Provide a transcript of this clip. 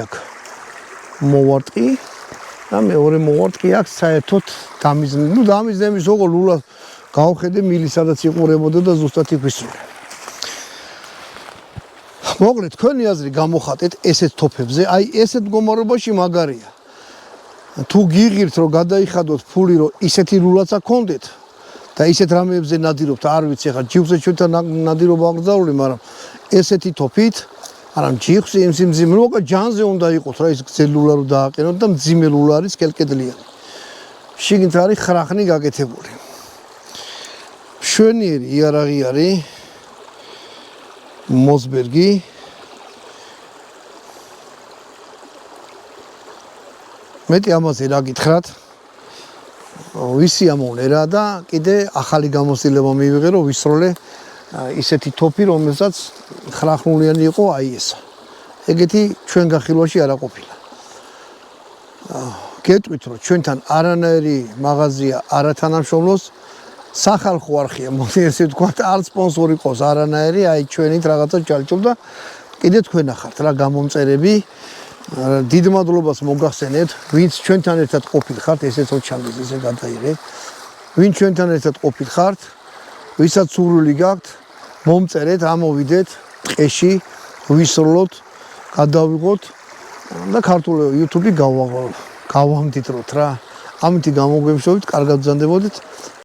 აქ მოვარტყი და მეორე მოვარტყი აქ საერთოდ დამიზნე. ნუ დამიზნების როგორ ლულა გავხედე მილი სადაც იყურებოდა და ზუსტად იქვისურე. მოკლედ თქვენი აზრი გამოხატეთ ესეთ თოფებზე, აი ესეთ მდგომარეობაში მაგარია. თუ გიღირთ რომ გადაიხადოთ ფული რომ ისეთი ლულაც აქონდეთ და ისეთ რამეებზე ნადირობთ, არ ვიცი ხა ჯიხვზე ჩვენთან ნადირობა აღძარული, მაგრამ ესეთი თოფით არა ჯიხვზე იმზიმ როგორ ჯანზე უნდა იყოს რა ის გზელულა რომ დააყენოთ და მძიმე ლულა არის კელკედლიანი. შიგნით არის ხრახნი გაკეთებული. მშვენიერი იარაღი არის მოსბერგი მეტი ამაზე რა გითხრათ ვისი ამოვნე რა და კიდე ახალი გამოცდილება მივიღე რომ ვისროლე ისეთი თოფი რომელსაც ხრახნულიანი იყო აი ესა ეგეთი ჩვენ გახილვაში არა ყოფილა გეტყვით რომ ჩვენთან არანაირი მაღაზია არათანამშრომლოს სახალხო არხია მოდი ესე ვთქვათ არ სპონსორი ყავს არანაირი აი ჩვენით რაღაცა ჯალჭობ და კიდე თქვენ ახართ რა გამომწერები დიდ მადლობას მოგახსენეთ ვინც ჩვენთან ერთად ყოფილხართ ესეც ოჩამდის ესე გადაიღეთ ვინც ჩვენთან ერთად ყოფილხართ ვისაც სურვილი გაქვთ მომწერეთ ამოვიდეთ ტყეში ვისროლოთ გადავიღოთ და ქართულ YouTube-ი გავამდიდროთ რა ამით გამოგვემშოვით კარგად ბრძანდებოდეთ